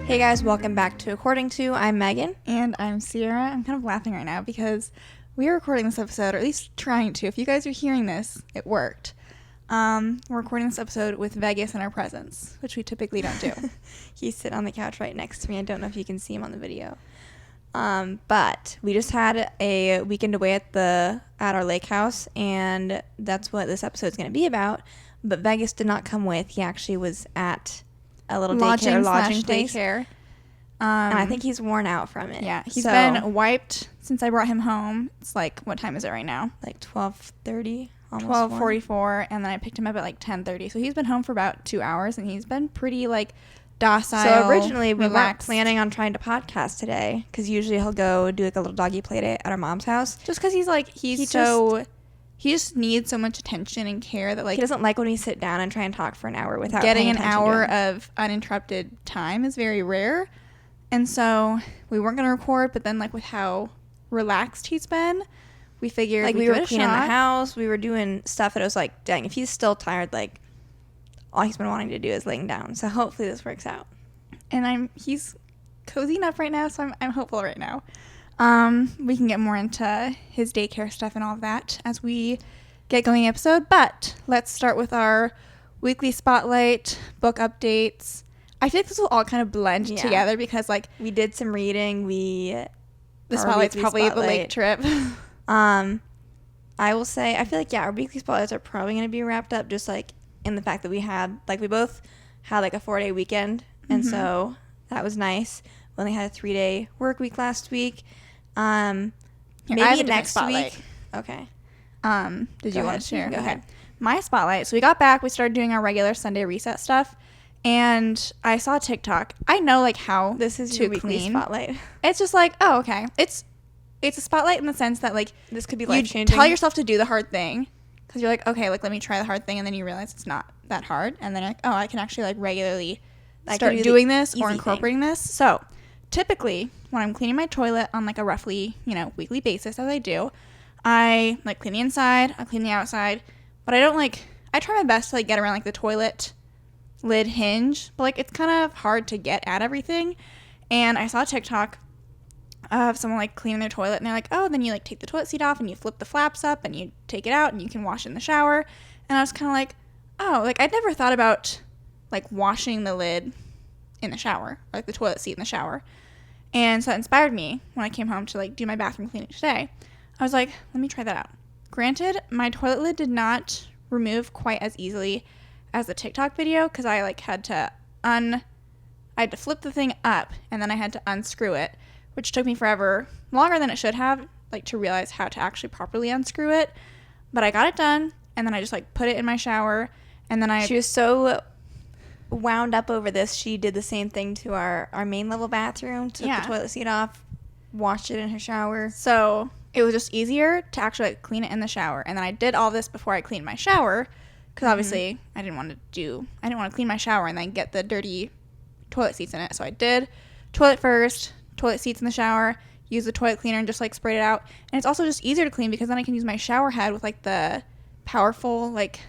Hey guys, welcome back to According To. I'm Megan. And I'm Ciera. I'm kind of laughing right now because we are recording this episode, or at least trying to. If you guys are hearing this, it worked. We're recording this episode with Vegas in our presence, which we typically don't do. He's sitting on the couch right next to me. I don't know if you can see him on the video. But we just had a weekend away at our lake house, and that's what this episode is going to be about. But Vegas did not come with. He actually was at a little lodging place. Daycare. And I think he's worn out from it. Yeah, he's been wiped since I brought him home. It's like, what time is it right now? Like 12:30, almost 12:44, and then I picked him up at like 10:30. So he's been home for about 2 hours, and he's been pretty like docile. So originally we weren't relaxed. planning on trying to podcast today because usually he'll go do like a little doggy play date at our mom's house. Just because he's like he just needs so much attention and care that like he doesn't like when we sit down and try and talk for an hour without getting an paying hour attention to him. of uninterrupted time is very rare. And so we weren't going to record, but then like with how relaxed he's been, we figured like we were cleaning the house, we were doing stuff that it was like, dang, if he's still tired, like all he's been wanting to do is laying down. So hopefully this works out. And he's cozy enough right now, so I'm hopeful right now. We can get more into his daycare stuff and all of that as we get going the episode, but let's start with our weekly spotlight, book updates. I feel like this will all kind of blend together because like we did some reading. The spotlight's probably the lake trip. I will say, I feel like, our weekly spotlights are probably going to be wrapped up just like in the fact that we both had like a 4-day weekend. And so that was nice. We only had a 3-day work week last week. Maybe next week. Okay. Did you want to share? Go ahead. My spotlight. So we got back. We started doing our regular Sunday reset stuff. And I saw TikTok. I know like how this is your weekly spotlight. It's just like, oh, okay. It's a spotlight in the sense that like this could be life-changing. You tell yourself to do the hard thing because you're like, okay, like let me try the hard thing, and then you realize it's not that hard, and then you're like, oh, I can actually like regularly start doing this or incorporating this. So typically when I'm cleaning my toilet on like a roughly weekly basis, as I do, I like clean the inside, I clean the outside, but I don't like. I try my best to like get around like the toilet lid hinge, but like it's kind of hard to get at everything. And I saw a TikTok of someone like cleaning their toilet, and they're like, oh, then you like take the toilet seat off and you flip the flaps up and you take it out and you can wash in the shower. And I was kind of like, oh, like I'd never thought about like washing the lid in the shower, or like the toilet seat in the shower. And so that inspired me when I came home to like do my bathroom cleaning today. I was like, let me try that out. Granted, my toilet lid did not remove quite as easily as the TikTok video because I like had to flip the thing up, and then I had to unscrew it, which took me forever, longer than it should have, like to realize how to actually properly unscrew it. But I got it done, and then I just like put it in my shower, and then she was so wound up over this, she did the same thing to our main level bathroom, took the toilet seat off, washed it in her shower. So it was just easier to actually like clean it in the shower. And then I did all this before I cleaned my shower because obviously I didn't want to clean my shower and then get the dirty toilet seats in it. So I did toilet first, toilet seats in the shower, use the toilet cleaner and just like sprayed it out. And it's also just easier to clean because then I can use my shower head with like the powerful like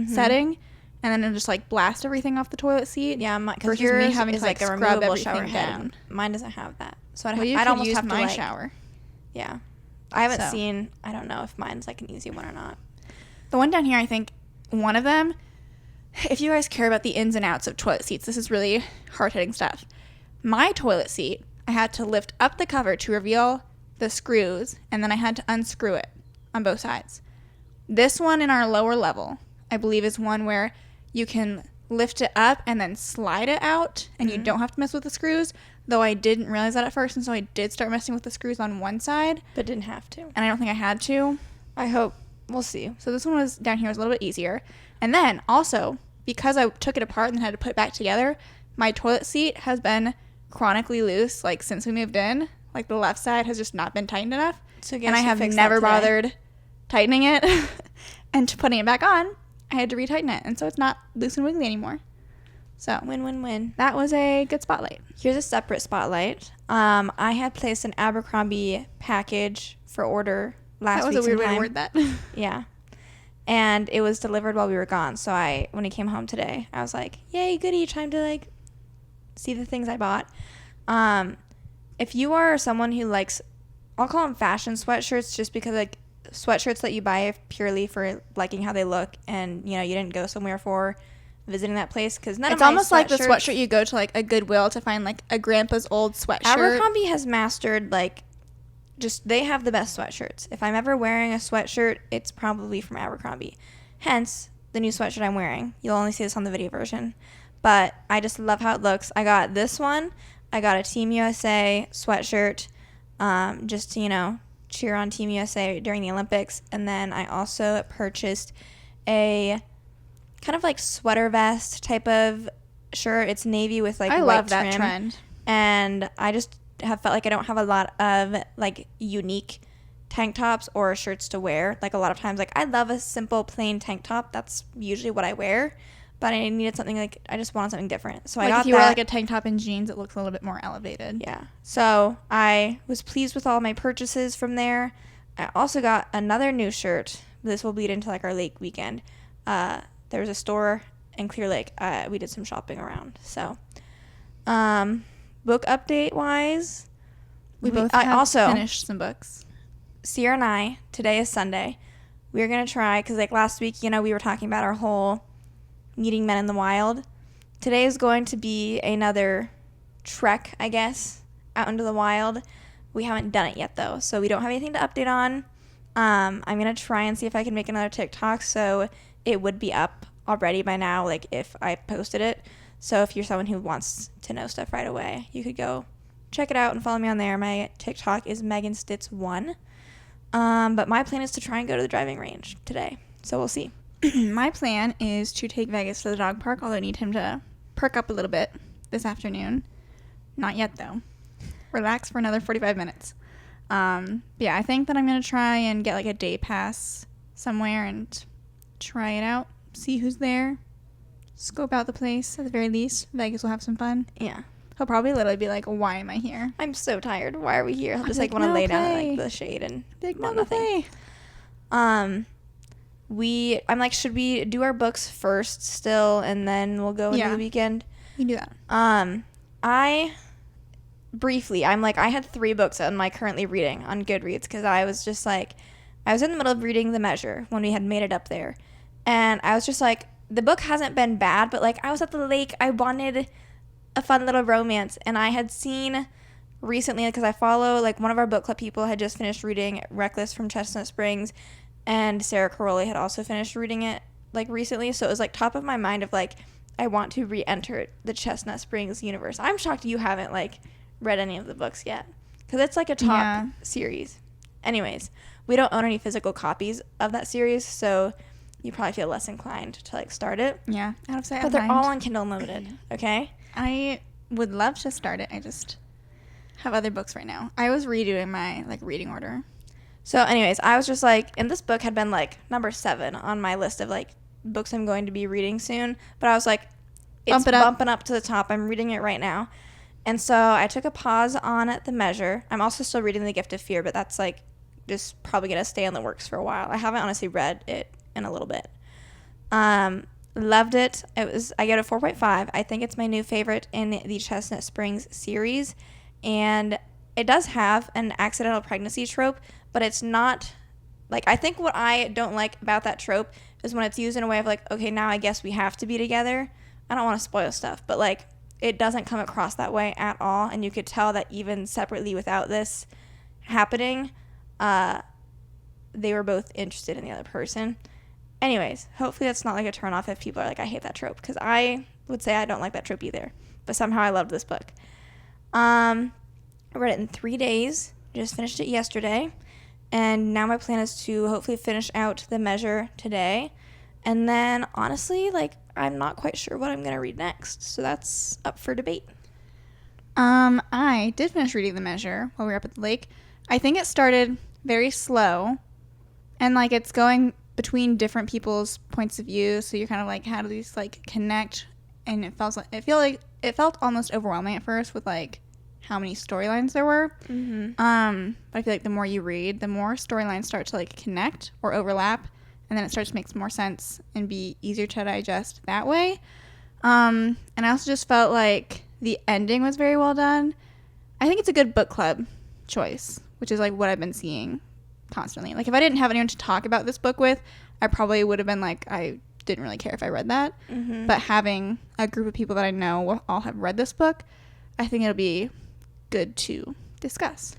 setting, and then it'll just like blast everything off the toilet seat. Yeah, versus yours me having to like a scrub removable everything shower head. down. Mine doesn't have that, so I'd almost use have my shower. Yeah, I haven't seen. I don't know if mine's like an easy one or not. The one down here, I think one of them. If you guys care about the ins and outs of toilet seats, this is really hard-hitting stuff. My toilet seat, I had to lift up the cover to reveal the screws, and then I had to unscrew it on both sides. This one in our lower level, I believe, is one where you can lift it up and then slide it out, and you don't have to mess with the screws, though I didn't realize that at first, and so I did start messing with the screws on one side. But didn't have to. And I don't think I had to. I hope. We'll see. So this one was down here was a little bit easier. And then also, because I took it apart and then had to put it back together, my toilet seat has been chronically loose, like since we moved in. Like the left side has just not been tightened enough. So and I have never bothered tightening it. And putting it back on, I had to retighten it. And so it's not loose and wiggly anymore. So win-win-win. That was a good spotlight. Here's a separate spotlight. I had placed an Abercrombie package for order last week. That was a weird way to word that. Yeah. And it was delivered while we were gone. So when he came home today, I was like, yay, goody, time to like see the things I bought. If you are someone who likes, I'll call them fashion sweatshirts, just because like sweatshirts that you buy purely for liking how they look, and you know you didn't go somewhere for visiting that place, because it's almost like the sweatshirt you go to like a Goodwill to find like a grandpa's old sweatshirt. Abercrombie has mastered like just they have the best sweatshirts. If I'm ever wearing a sweatshirt, it's probably from Abercrombie. Hence the new sweatshirt I'm wearing. You'll only see this on the video version, but I just love how it looks. I got this one. I got a Team USA sweatshirt, just to, you know, cheer on Team USA during the Olympics. And then I also purchased a kind of like sweater vest type of shirt. It's navy with like white trim. I love that trend. And I just have felt like I don't have a lot of like unique tank tops or shirts to wear. Like a lot of times, like I love a simple plain tank top. That's usually what I wear. But I needed something like, I just wanted something different. So like I got that. Like if you wear like a tank top and jeans, it looks a little bit more elevated. Yeah. So I was pleased with all my purchases from there. I also got another new shirt. This will bleed into like our lake weekend. There was a store in Clear Lake. We did some shopping around. So book update wise, we both also finished some books. Ciera and I, today is Sunday. We're going to try, because like last week, you know, we were talking about our whole meeting men in the wild. Today is going to be another trek, I guess, out into the wild. We haven't done it yet, though, so we don't have anything to update on. I'm going to try and see if I can make another TikTok, so it would be up already by now, like, if I posted it. So if you're someone who wants to know stuff right away, you could go check it out and follow me on there. My TikTok is Megan Stitz 1. But my plan is to try and go to the driving range today, so we'll see. My plan is to take Vegas to the dog park, although I need him to perk up a little bit this afternoon. Not yet, though. Relax for another 45 minutes. Yeah, I think that I'm going to try and get like a day pass somewhere and try it out, see who's there, scope out the place at the very least. Vegas will have some fun. Yeah. He'll probably literally be like, why am I here? I'm so tired. Why are we here? He'll just like want to lay down in like the shade and want nothing. I'm like, should we do our books first still, and then we'll go into the weekend? You can do that. I'm like, I had 3 books I'm like currently reading on Goodreads, because I was just like, I was in the middle of reading The Measure when we had made it up there, and I was just like, the book hasn't been bad, but like I was at the lake, I wanted a fun little romance, and I had seen recently, because I follow like one of our book club people had just finished reading Reckless from Chestnut Springs, and Sarah Caroli had also finished reading it like recently, so it was like top of my mind of like, I want to re-enter the Chestnut Springs universe. I'm shocked you haven't like read any of the books yet, because it's like a top series. Anyways, we don't own any physical copies of that series, so you probably feel less inclined to like start it. Yeah, out of sight, but they're all on Kindle Unlimited. Okay, I would love to start it. I just have other books right now. I was redoing my like reading order. So anyways, I was just like, and this book had been like number 7 on my list of like books I'm going to be reading soon, but I was like, it's bumping up to the top. I'm reading it right now. And so I took a pause on The Measure. I'm also still reading The Gift of Fear, but that's like just probably going to stay in the works for a while. I haven't honestly read it in a little bit. Loved it. I gave it a 4.5. I think it's my new favorite in the Chestnut Springs series. And it does have an accidental pregnancy trope, but it's not like, I think what I don't like about that trope is when it's used in a way of like, okay, now I guess we have to be together. I don't want to spoil stuff, but like it doesn't come across that way at all. And you could tell that even separately without this happening, they were both interested in the other person. Anyways, hopefully that's not like a turn off if people are like, I hate that trope, because I would say I don't like that trope either, but somehow I loved this book. I read it in 3 days, just finished it yesterday, and now my plan is to hopefully finish out The Measure today, and then honestly, like, I'm not quite sure what I'm going to read next, so that's up for debate. I did finish reading The Measure while we were up at the lake. I think it started very slow, and like it's going between different people's points of view, so you're kind of like, how do these like connect? And it felt almost overwhelming at first with like how many storylines there were. Mm-hmm. But I feel like the more you read, the more storylines start to like connect or overlap, and then it starts to make more sense and be easier to digest that way. And I also just felt like the ending was very well done. I think it's a good book club choice, which is like what I've been seeing constantly. Like if I didn't have anyone to talk about this book with, I probably would have been like, I didn't really care if I read that. Mm-hmm. But having a group of people that I know will all have read this book, I think it'll be good to discuss.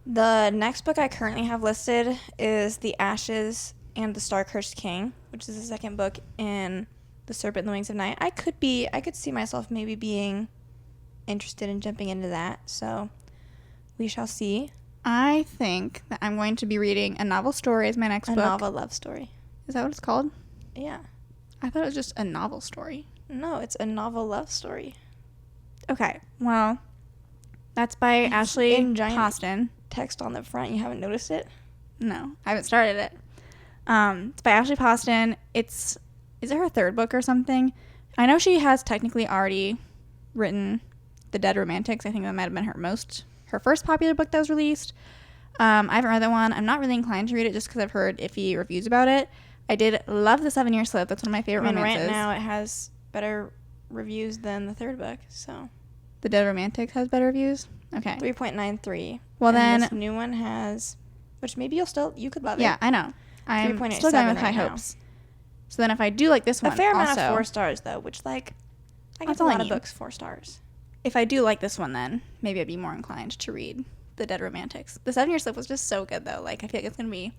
The next book I currently have listed is The Ashes and the Star-Cursed King, which is the second book in The Serpent and the Wings of Night. I could see myself maybe being interested in jumping into that, so we shall see. I think that I'm going to be reading A Novel Story as my next book. A novel love story. Is that what it's called? Yeah. I thought it was just a novel story. No, it's a novel love story. Okay, well, that's by Ashley Poston. Text on the front. You haven't noticed it? No, I haven't started it. It's by Ashley Poston. Is it her third book or something? I know she has technically already written The Dead Romantics. I think that might have been her first popular book that was released. I haven't read that one. I'm not really inclined to read it just because I've heard iffy reviews about it. I did love The 7 Year Slip. That's one of my favorite romances. Right now it has better reviews than the third book, so. The Dead Romantics has better reviews? Okay. 3.93. Well, then this new one has, which maybe you could love it. Yeah, I know. I'm still going with high hopes. So then if I do like this one, a fair amount of 4 stars though, which like I get a lot of books 4 stars. If I do like this one, then maybe I'd be more inclined to read The Dead Romantics. The 7 Year Slip was just so good though. Like I feel like it's gonna be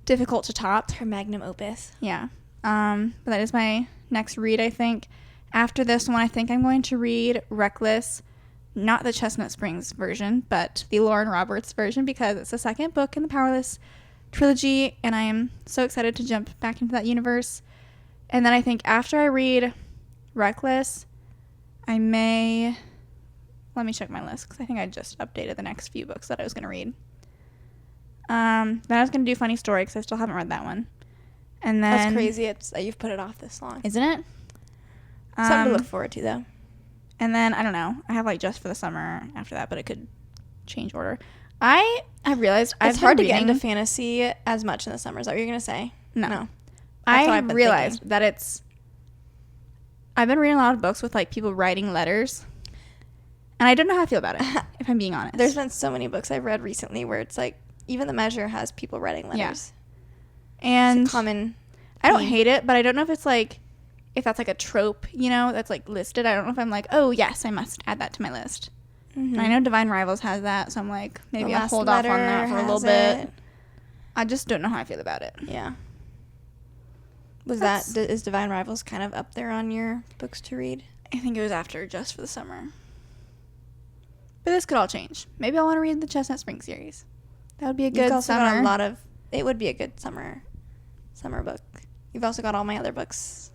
difficult to top. It's her magnum opus. Yeah. But that is my next read. I think after this one, I think I'm going to read Reckless. Not the Chestnut Springs version, but the Lauren Roberts version, because it's the second book in the Powerless trilogy, and I am so excited to jump back into that universe. And then I think after I read Reckless, I may... Let me check my list, because I think I just updated the next few books that I was going to read. Then I was going to do Funny Story, because I still haven't read that one. And then... That's crazy that you've put it off this long. Isn't it? Something to look forward to, though. And then, I don't know, I have like Just for the Summer after that, but it could change order. I have realized it's hard to get into fantasy as much in the summer. Is that what you're going to say? No. I realized that I've been reading a lot of books with like people writing letters, and I don't know how I feel about it, if I'm being honest. There's been so many books I've read recently where it's like, even The Measure has people writing letters. Yeah. And it's a common I don't hate it, but I don't know if it's like, if that's like a trope, that's like listed. I don't know if I'm like, oh yes, I must add that to my list. Mm-hmm. I know Divine Rivals has that, so I'm like, maybe I'll hold off on that for a little bit. I just don't know how I feel about it. Yeah. Is Divine Rivals kind of up there on your books to read? I think it was after Just for the Summer. But this could all change. Maybe I'll want to read the Chestnut Springs series. That would be a good summer. It would be a good summer book. You've also got all my other books.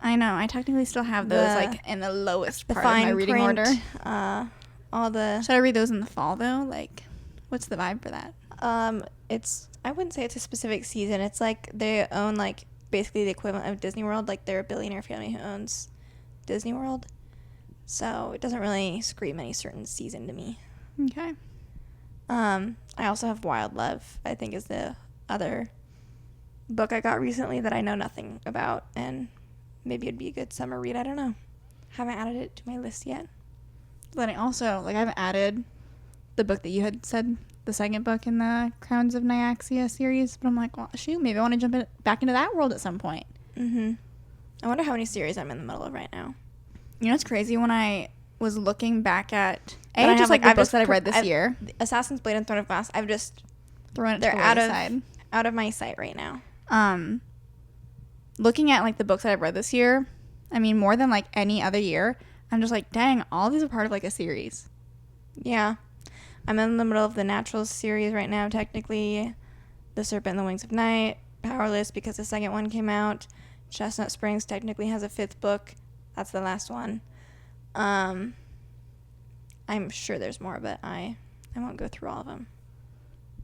I know. I technically still have those like in the lowest part of my reading order. Should I read those in the fall though? Like, what's the vibe for that? I wouldn't say it's a specific season. It's like they own like basically the equivalent of Disney World. Like they're a billionaire family who owns Disney World. So it doesn't really scream any certain season to me. Okay. I also have Wild Love, I think is the other book I got recently that I know nothing about, and maybe it'd be a good summer read. I don't know. Haven't added it to my list yet. Then I also, I haven't added the book that you had said, the second book in the Crowns of Nyaxia series, but I'm like, well, shoot, maybe I want to jump back into that world at some point. Mm-hmm. I wonder how many series I'm in the middle of right now. You know, it's crazy when I was looking back at the books that I read this year. Assassin's Blade and Throne of Glass, I've just thrown it to the wayside. Out of my sight right now. Looking at like the books that I've read this year, I mean more than like any other year, I'm just like, dang, all these are part of like a series. Yeah. I'm in the middle of the Naturals series right now, technically. The Serpent and the Wings of Night, Powerless because the second one came out. Chestnut Springs technically has a 5th book. That's the last one. I'm sure there's more, but I won't go through all of them.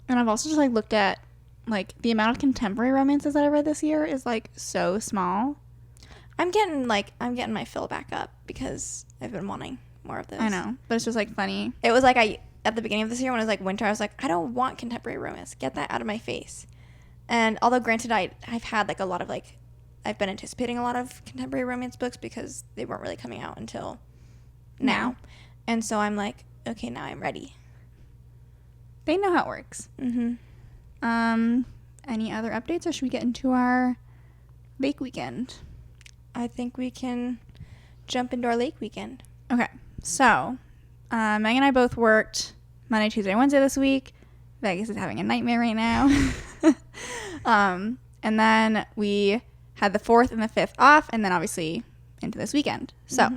And I've also just like looked at like the amount of contemporary romances that I read this year is like so small. I'm getting my fill back up because I've been wanting more of those. I know, but it's just like funny. It was like at the beginning of this year when it was like winter, I was like, I don't want contemporary romance. Get that out of my face. And although granted, I've had like a lot of like, I've been anticipating a lot of contemporary romance books because they weren't really coming out until now. And so I'm like, okay, now I'm ready. They know how it works. Mm-hmm. Any other updates, or should we get into our lake weekend? I think we can jump into our lake weekend. Okay. So, Meg and I both worked Monday, Tuesday, Wednesday this week. Vegas is having a nightmare right now. And then we had the 4th and the 5th off, and then obviously into this weekend. So,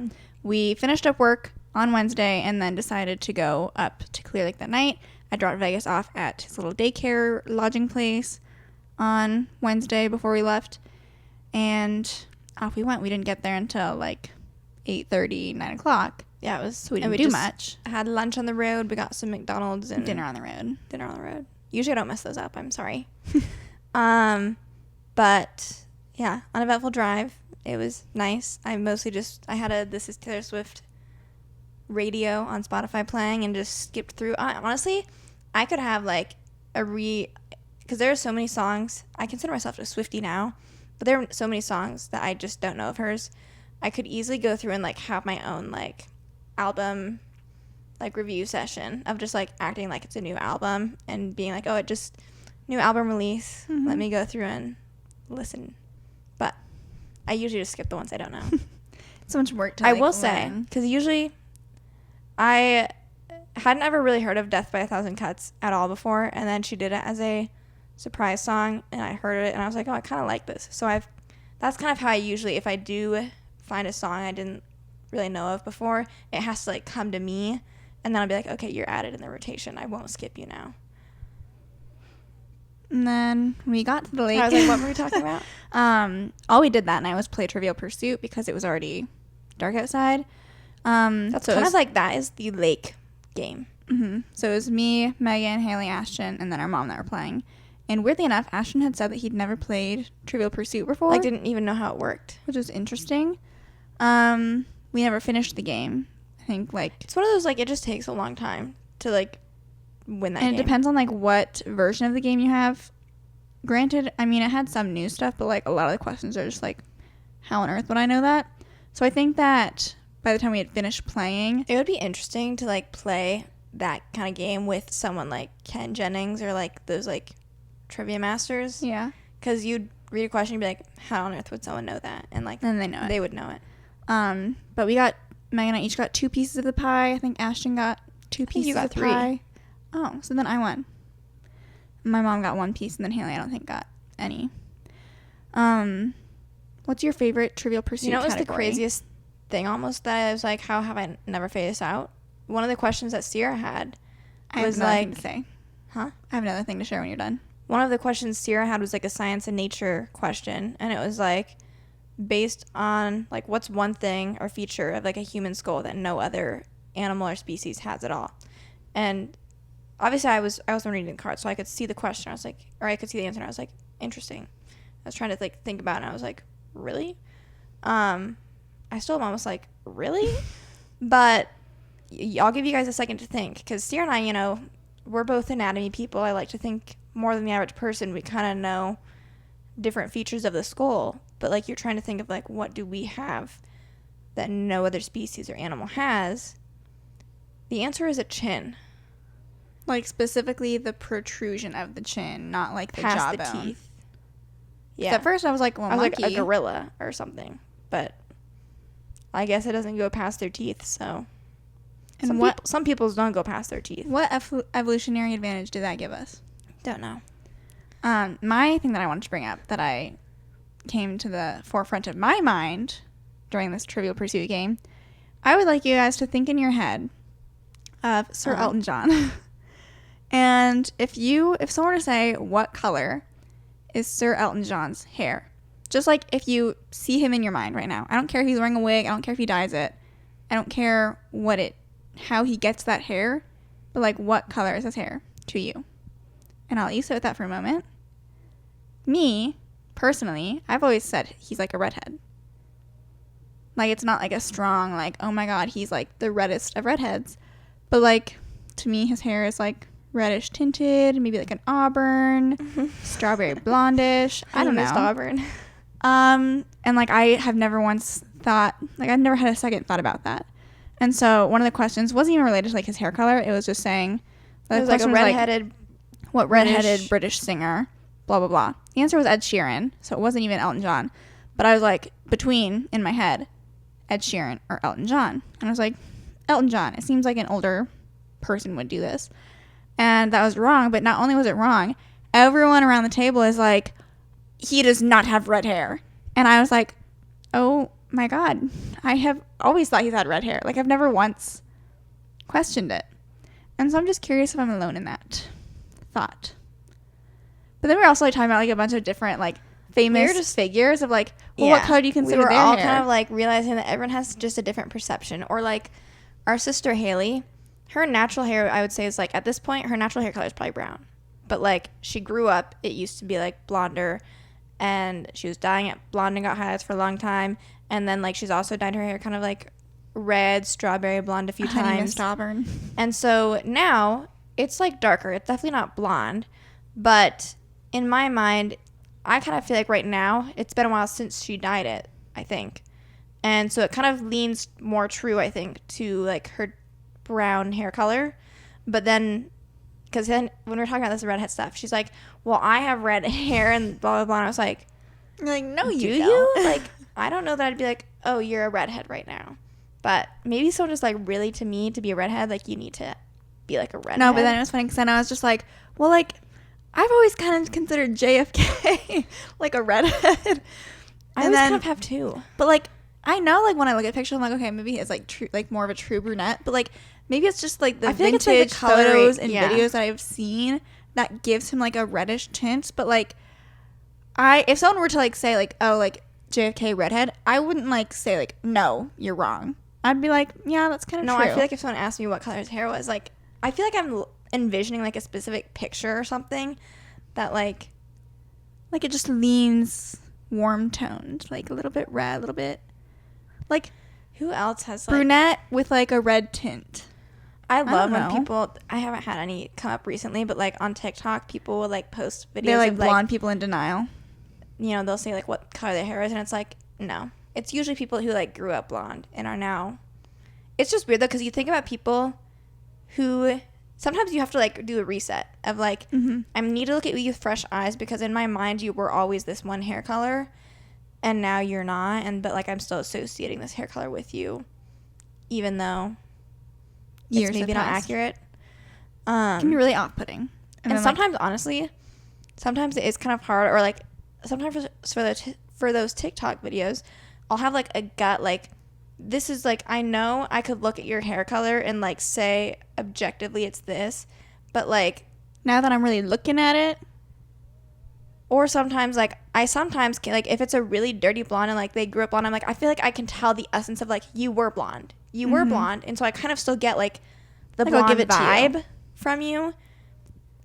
we finished up work on Wednesday and then decided to go up to Clear Lake that night. I dropped Vegas off at his little daycare lodging place on Wednesday before we left, and off we went. We didn't get there until like 8:30, 9 o'clock. Yeah, it was. So we didn't do much. Had lunch on the road. We got some McDonald's and dinner on the road. Usually I don't mess those up. I'm sorry. But yeah, uneventful drive. It was nice. I had a This Is Taylor Swift radio on Spotify playing and just skipped through. Honestly, I could have like because there are so many songs. I consider myself a Swiftie now, but there are so many songs that I just don't know of hers. I could easily go through and like have my own like album like review session of just like acting like it's a new album and being like, oh, it just new album release. Let me go through and listen. But I usually just skip the ones I don't know. So much work to I will say, because usually I hadn't ever really heard of Death by a Thousand Cuts at all before, and then she did it as a surprise song, and I heard it, and I was like, oh, I kind of like this. So that's kind of how I usually, if I do find a song I didn't really know of before, it has to like come to me, and then I'll be like, okay, you're added in the rotation. I won't skip you now. And then we got to the lake. I was like, what were we talking about? All we did that night was play Trivial Pursuit because it was already dark outside. That's kind of like that is the lake game. Mm-hmm. So it was me, Megan, Haley, Ashton, and then our mom that were playing. And weirdly enough, Ashton had said that he'd never played Trivial Pursuit before. Like, didn't even know how it worked. Which was interesting. We never finished the game. I think, like... It's one of those, like, it just takes a long time to, like, win that game. And it depends on, like, what version of the game you have. Granted, I mean, it had some new stuff, but, like, a lot of the questions are just, like, how on earth would I know that? So I think that by the time we had finished playing... It would be interesting to, like, play that kind of game with someone like Ken Jennings or, like, those, like, trivia masters. Yeah. Because you'd read a question and be like, how on earth would someone know that? And, like... And they know it. They would know it. But Meg and I each got 2 pieces of the pie. I think Ashton got 2 pieces of the pie. Oh, so then I won. My mom got 1 piece, and then Haley, I don't think, got any. What's your favorite Trivial Pursuit category? You know, it was the craziest thing almost that I was like, how have I never figured this out? One of the questions that Ciera had was like... I have thing to say. Huh? I have another thing to share when you're done. One of the questions Ciera had was like a science and nature question, and it was like based on like what's one thing or feature of like a human skull that no other animal or species has at all. And obviously I was reading the card, so I could see the question. I was like, or I could see the answer, and I was like, interesting. I was trying to like think about it, and I was like, really? I still am almost like, really? But I'll give you guys a second to think, because Ciera and I, you know, we're both anatomy people. I like to think more than the average person. We kind of know different features of the skull, but like you're trying to think of like what do we have that no other species or animal has. The answer is a chin. Like specifically the protrusion of the chin, not like the past jawbone. The teeth. Yeah. At first I was like, well, monkey. Like a gorilla or something, but I guess it doesn't go past their teeth. So, and some people's don't go past their teeth. What evolutionary advantage did that give us? Don't know. My thing that I wanted to bring up that I came to the forefront of my mind during this Trivial Pursuit game, I would like you guys to think in your head of Sir Elton John. And if someone were to say, what color is Sir Elton John's hair? Just like if you see him in your mind right now. I don't care if he's wearing a wig. I don't care if he dyes it. I don't care how he gets that hair. But like, what color is his hair to you? And I'll let you sit with that for a moment. Me, personally, I've always said he's like a redhead. Like, it's not like a strong, like, oh my god, he's like the reddest of redheads. But like, to me, his hair is like reddish tinted, maybe like an auburn, strawberry blondish. I don't know. Auburn. And like, I have never once thought, like, I've never had a second thought about that. And so one of the questions wasn't even related to like his hair color. It was just saying, it was like a redheaded, what redheaded British singer, blah blah blah. The answer was Ed Sheeran, so it wasn't even Elton John. But I was like between in my head, Ed Sheeran or Elton John, and I was like, Elton John. It seems like an older person would do this, and that was wrong. But not only was it wrong, everyone around the table is like, he does not have red hair, and I was like, oh my god, I have always thought he's had red hair. Like I've never once questioned it. And so I'm just curious if I'm alone in that thought. But then we're also like talking about like a bunch of different like famous figures of like, well, what color do you consider their hair? We were all kind of like realizing that everyone has just a different perception. Or like our sister Haley, her natural hair, I would say, is like at this point her natural hair color is probably brown. But like she grew up, it used to be like blonder, and she was dyeing it blonde and got highlights for a long time. And then like she's also dyed her hair kind of like red, strawberry blonde a few times. Strawberry. And so now it's like darker. It's definitely not blonde, but in my mind, I kind of feel like right now it's been a while since she dyed it, I think. And so it kind of leans more true, I think, to like her brown hair color. But then, because then when we were talking about this redhead stuff, she's like, well, I have red hair and blah, blah, blah. And I was like, no, you do don't. You? Like, I don't know that I'd be like, oh, you're a redhead right now. But maybe someone just like really, to me, to be a redhead, like you need to be like a redhead. No, but then it was funny because then I was just like, well, like I've always kind of considered JFK like a redhead. I always kind of have too. But like I know, like when I look at pictures, I'm like, okay, maybe it's like true, like more of a true brunette. But like maybe it's just like the vintage like the photos and videos that I've seen that gives him like a reddish tint. But like if someone were to like say like, oh, like JFK redhead, I wouldn't like say like, no, you're wrong. I'd be like, yeah, that's kind of true. No, I feel like if someone asked me what color his hair was, like, I feel like I'm envisioning like a specific picture or something that like it just leans warm toned, like a little bit red, a little bit like, who else has like brunette with like a red tint. I love when people, I haven't had any come up recently, but like on TikTok people will like post videos they're like of blonde people in denial. You know, they'll say like what color their hair is, and it's like, no, it's usually people who like grew up blonde and are now. It's just weird though, because you think about people who sometimes you have to like do a reset of like, I need to look at you with fresh eyes, because in my mind you were always this one hair color and now you're not, and but like I'm still associating this hair color with you even though it's maybe not accurate. It can be really off-putting. And sometimes like, honestly, sometimes it is kind of hard, or like sometimes for those TikTok videos I'll have like a gut like, this is like, I know I could look at your hair color and like say objectively it's this, but like now that I'm really looking at it, or sometimes like I sometimes can, like if it's a really dirty blonde and like they grew up blonde, I'm like, I feel like I can tell the essence of like, you were blonde, and so I kind of still get like the like blonde vibe from you,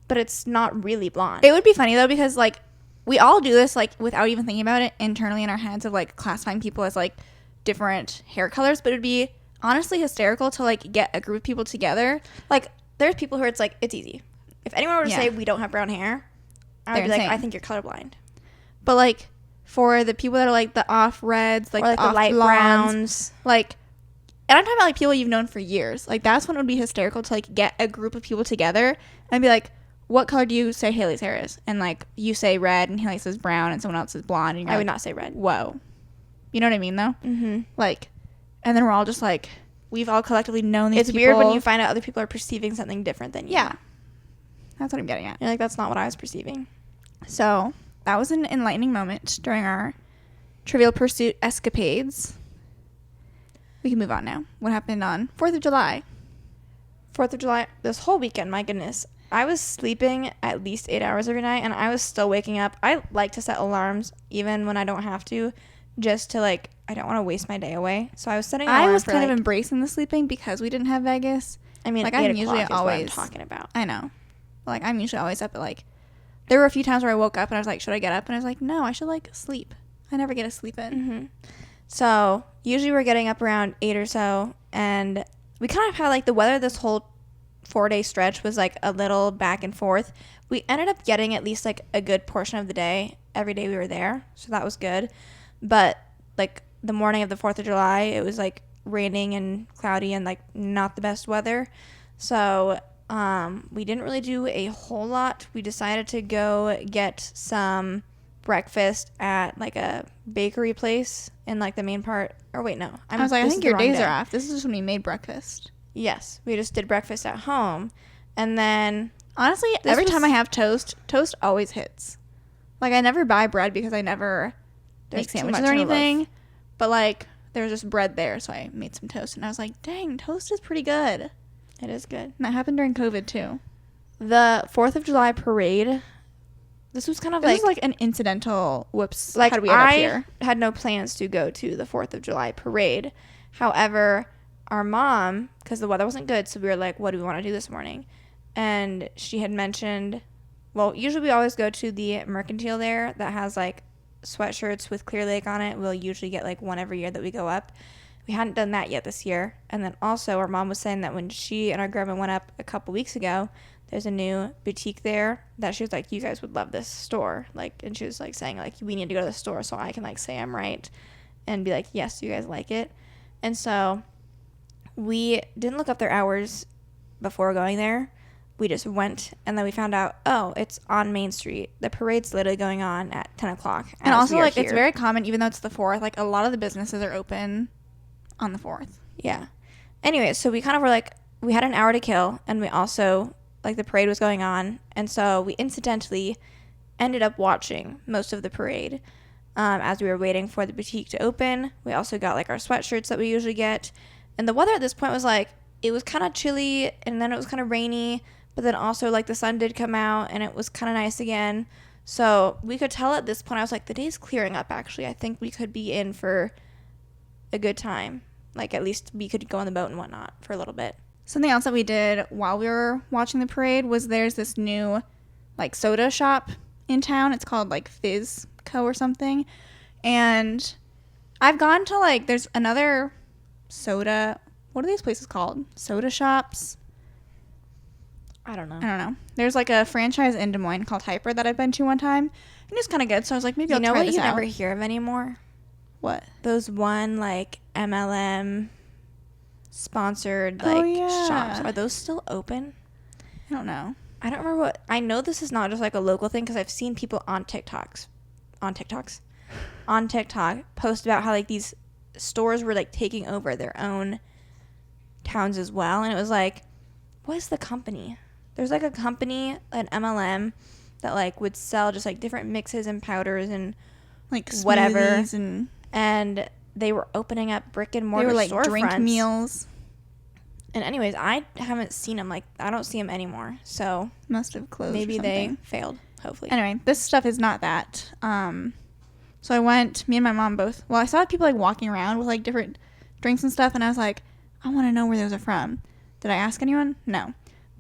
but it's not really blonde. It would be funny though, because like we all do this like without even thinking about it internally in our heads of like classifying people as like different hair colors, but it'd be honestly hysterical to like get a group of people together. Like there's people who it's like, it's easy. If anyone were to say we don't have brown hair, I would be like, I think you're colorblind. But like for the people that are like the off reds, like, or like the light browns, like, and I'm talking about like people you've known for years, like that's when it would be hysterical to like get a group of people together and be like, what color do you say Haley's hair is? And like you say red and Haley says brown and someone else says blonde, and I would not say red. Whoa. You know what I mean, though? Mm-hmm. Like, and then we're all just like, we've all collectively known these people. It's weird when you find out other people are perceiving something different than you. Yeah. That's what I'm getting at. You're like, that's not what I was perceiving. So, that was an enlightening moment during our Trivial Pursuit escapades. We can move on now. What happened on 4th of July? 4th of July, this whole weekend, my goodness. I was sleeping at least 8 hours every night, and I was still waking up. I like to set alarms, even when I don't have to, just to, like, I don't want to waste my day away. So I was setting an alarm. I was kind of embracing the sleeping because we didn't have Vegas. I mean, like, I'm usually always talking about. I know. Like, I'm usually always up at, like, there were a few times where I woke up and I was like, should I get up? And I was like, no, I should, like, sleep. I never get to sleep in. Mm-hmm. So usually we're getting up around 8 or so, and we kind of had, like, the weather this whole 4-day stretch was, like, a little back and forth. We ended up getting at least, like, a good portion of the day every day we were there, so that was good. But, like, the morning of the 4th of July, it was, like, raining and cloudy and like not the best weather. So we didn't really do a whole lot. We decided to go get some breakfast at like a bakery place in like the main part. Or wait, no. I was like, I think your days are off. This is just when we made breakfast. Yes, we just did breakfast at home. And then honestly, every time I have toast always hits. Like, I never buy bread because I never make sandwiches or anything. But like, there was just bread there, so I made some toast. And I was like, dang, toast is pretty good. It is good. And that happened during COVID too. The 4th of July parade, this was kind of this is like an incidental, whoops, like, how do we end up here? I had no plans to go to the 4th of July parade. However, our mom, because the weather wasn't good, so we were like, what do we want to do this morning? And she had mentioned, well, usually we always go to the Mercantile there that has like sweatshirts with Clear Lake on it. We'll usually get like one every year that we go up. We hadn't done that yet this year. And then also our mom was saying that when she and our grandma went up a couple weeks ago, there's a new boutique there that she was like, you guys would love this store. Like, and she was like saying like, we need to go to the store so I can like say I'm right and be like, yes, you guys like it. And so we didn't look up their hours before going there. We just went, and then we found out, oh, it's on Main Street. The parade's literally going on at 10 o'clock. And also, like, it's very common, even though it's the 4th, like, a lot of the businesses are open on the 4th. Yeah. Anyway, so we kind of were like, we had an hour to kill, and we also, like, the parade was going on, and so we incidentally ended up watching most of the parade as we were waiting for the boutique to open. We also got, like, our sweatshirts that we usually get, and the weather at this point was, like, it was kind of chilly, and then it was kind of rainy, but then also, like, the sun did come out, and it was kind of nice again. So we could tell at this point, I was like, the day's clearing up, actually. I think we could be in for a good time. Like, at least we could go on the boat and whatnot for a little bit. Something else that we did while we were watching the parade was there's this new, like, soda shop in town. It's called, like, Fizz Co. or something. And I've gone to, like, there's another soda. What are these places called? Soda shops? I don't know. There's like a franchise in Des Moines called Hyper that I've been to one time, and it's kind of good. So I was like, maybe I'll try this out. You know what you never hear of anymore? What? Those one like MLM sponsored like shops. Are those still open? I don't know. I don't remember what. I know this is not just like a local thing because I've seen people on TikTok post about how like these stores were like taking over their own towns as well, and it was like, what is the company? There's like a company, an MLM, that like would sell just like different mixes and powders and like whatever, and they were opening up brick and mortar. They were like drink meals. And anyways, I haven't seen them. Like, I don't see them anymore. So must have closed. Maybe they failed. Hopefully. Anyway, this stuff is not that. So I went. Me and my mom both. Well, I saw people like walking around with like different drinks and stuff, and I was like, I want to know where those are from. Did I ask anyone? No.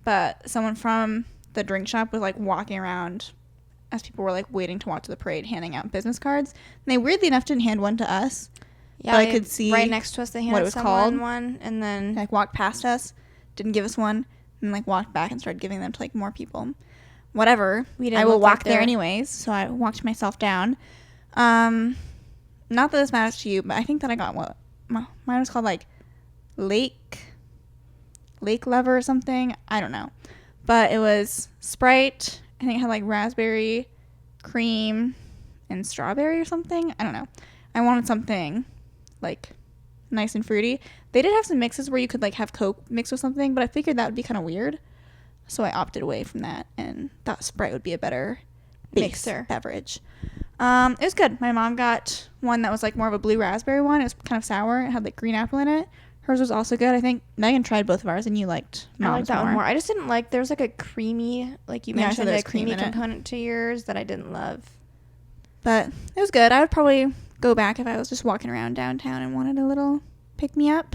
But someone from the drink shop was like walking around as people were like waiting to watch the parade, handing out business cards. And they weirdly enough didn't hand one to us. Yeah, I could see right next to us. They handed someone one, and then like walked past us, didn't give us one, and like walked back and started giving them to like more people. Whatever. I will walk there anyways, so I walked myself down. Not that this matters to you, but I think that I got what mine was called like Lake Lover or something. I don't know. But it was Sprite. I think it had like raspberry, cream, and strawberry or something. I don't know. I wanted something like nice and fruity. They did have some mixes where you could like have Coke mixed with something, but I figured that would be kind of weird. So I opted away from that and thought Sprite would be a better mixer beverage. It was good. My mom got one that was like more of a blue raspberry one. It was kind of sour. It had like green apple in it. Hers was also good. I think Megan tried both of ours, and you liked Mom's I liked that one more. I just didn't like, there was like a creamy, like you mentioned, a creamy component to yours that I didn't love. But it was good. I would probably go back if I was just walking around downtown and wanted a little pick-me-up.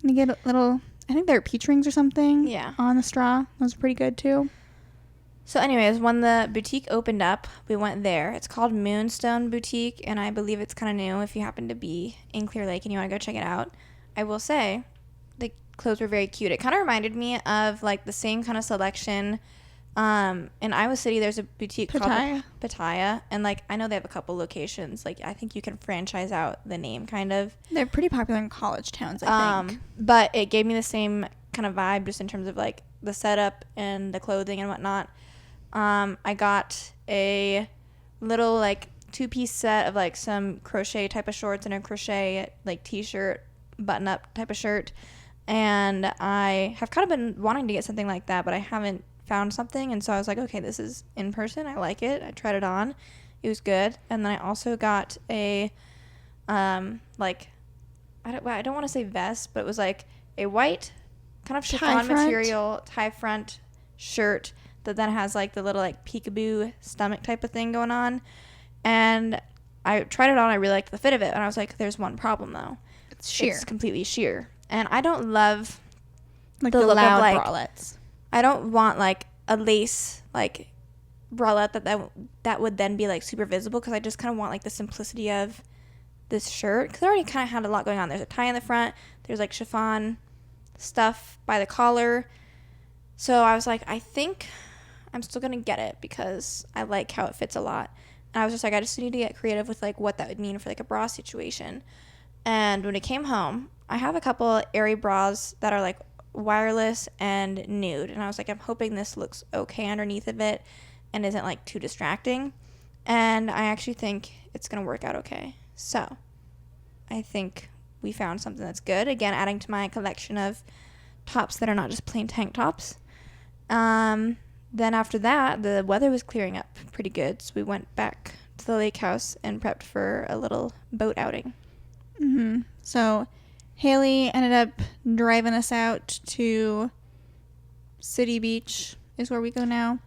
And get a little, I think there were peach rings or something on the straw. Those were pretty good, too. So anyways, when the boutique opened up, we went there. It's called Moonstone Boutique, and I believe it's kind of new if you happen to be in Clear Lake and you want to go check it out. I will say the clothes were very cute. It kind of reminded me of like the same kind of selection In Iowa City, there's a boutique Pattaya. called Pattaya, and like I know they have a couple locations. Like I think you can franchise out the name, kind of. They're pretty popular in college towns, I think. But it gave me the same kind of vibe, just in terms of like the setup and the clothing and whatnot. I got a little like 2-piece set of like some crochet type of shorts and a crochet like t-shirt, button up type of shirt, and I have kind of been wanting to get something like that, but I haven't found something, and so I was like, okay, this is in person, I like it. I tried it on, it was good. And then I also got a like I don't want to say vest, but it was like a white kind of chiffon material tie front shirt that then has like the little like peekaboo stomach type of thing going on. And I tried it on, I really liked the fit of it, and I was like, there's one problem though, it's sheer. It's completely sheer, and I don't love like the look loud of, like, bralettes. I don't want like a lace like bralette that would then be like super visible, because I just kind of want like the simplicity of this shirt, because I already kind of had a lot going on. There's a tie in the front, there's like chiffon stuff by the collar, so I was like, I think I'm still gonna get it because I like how it fits a lot. And I was just like, I just need to get creative with like what that would mean for like a bra situation. And when it came home, I have a couple airy bras that are like wireless and nude, and I was like, I'm hoping this looks okay underneath of it and isn't like too distracting, and I actually think it's gonna work out okay. So I think we found something that's good, again adding to my collection of tops that are not just plain tank tops. Then after that, the weather was clearing up pretty good, so we went back to the lake house and prepped for a little boat outing. So Haley ended up driving us out to City Beach is where we go now.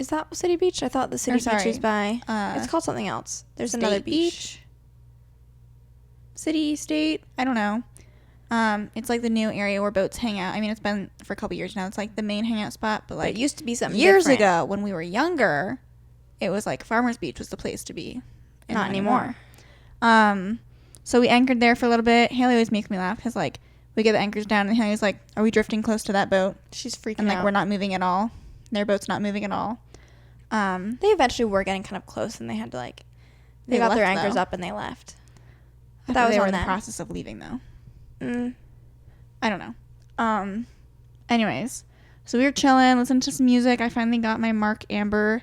Is that City Beach? I thought the City Beach is by... it's called something else. There's another beach. City, State, I don't know. It's like the new area where boats hang out. I mean, it's been for a couple years now. It's like the main hangout spot, but like it used to be something years different. ago when we were younger, it was like Farmers Beach was the place to be. Not anymore. So we anchored there for a little bit. Haley always makes me laugh because like we get the anchors down and Haley's like, "Are we drifting close to that boat?" She's freaking out. And like we're not moving at all. Their boat's not moving at all. They eventually were getting kind of close, and they had to like they got their anchors up and they left. That was they were in the process of leaving though. I don't know. Anyways, so we were chilling, listening to some music. I finally got my Mark Amber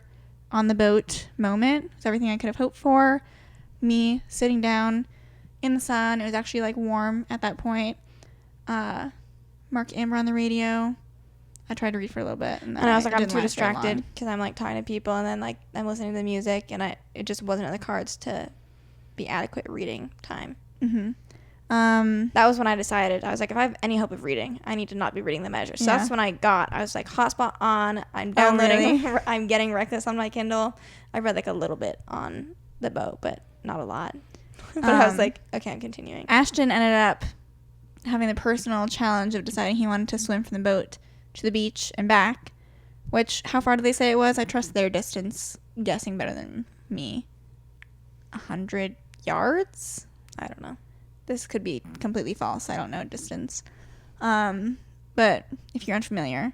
on the boat moment. It was everything I could have hoped for. Me sitting down in the sun. It was actually like warm at that point. Mark Amber on the radio. I tried to read for a little bit, and then I was like, I'm too distracted because I'm like talking to people, and then like I'm listening to the music, and it just wasn't in the cards to be adequate reading time. That was when I decided, I was like, if I have any hope of reading, I need to not be reading the measure. So that's when I was like, hotspot on, I'm downloading, really? I'm getting Reckless on my Kindle. I read like a little bit on the boat, but not a lot. But I was like, okay, I'm continuing. Ashton ended up having the personal challenge of deciding he wanted to swim from the boat to the beach and back, which, how far did they say it was? I trust their distance guessing better than me. 100 yards? I don't know. This could be completely false. I don't know distance. But if you're unfamiliar,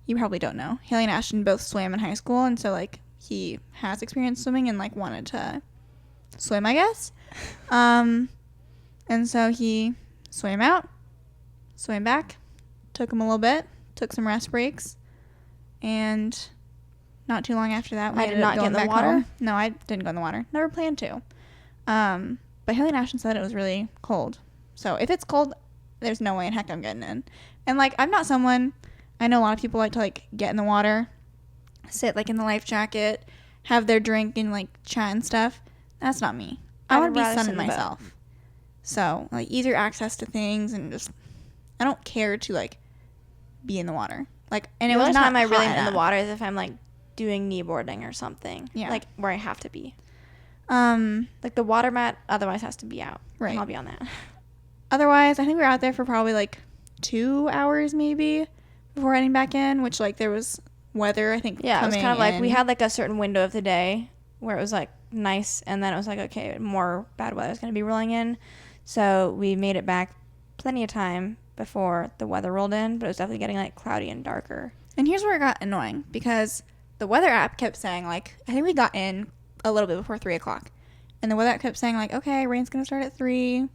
you probably don't know. Haley and Ashton both swam in high school, and so like he has experience swimming and like wanted to swim, I guess. And so he swam out, swam back, took him a little bit, took some rest breaks, and not too long after that, I did not get in the water. Home. No, I didn't go in the water. Never planned to. But Haley and Ashton said it was really cold. So if it's cold, there's no way in heck I'm getting in. And like, I'm not someone, I know a lot of people like to like get in the water, sit like in the life jacket, have their drink and like chat and stuff. That's not me. I want to be sunning myself. So like easier access to things, and just, I don't care to like be in the water. Like, and it was not time I really am in the water is if I'm like doing kneeboarding or something. Yeah. Like where I have to be. Like the water mat otherwise has to be out. Right. And I'll be on that. Otherwise, I think we were out there for probably like 2 hours maybe before heading back in, which like there was weather, I think. Yeah, it was kind of like we had like a certain window of the day where it was like nice, and then it was like, okay, more bad weather is going to be rolling in. So we made it back plenty of time before the weather rolled in, but it was definitely getting like cloudy and darker. And here's where it got annoying, because the weather app kept saying, like, I think we got in a little bit before 3 o'clock. And the weather app kept saying, like, okay, rain's going to start at 3. And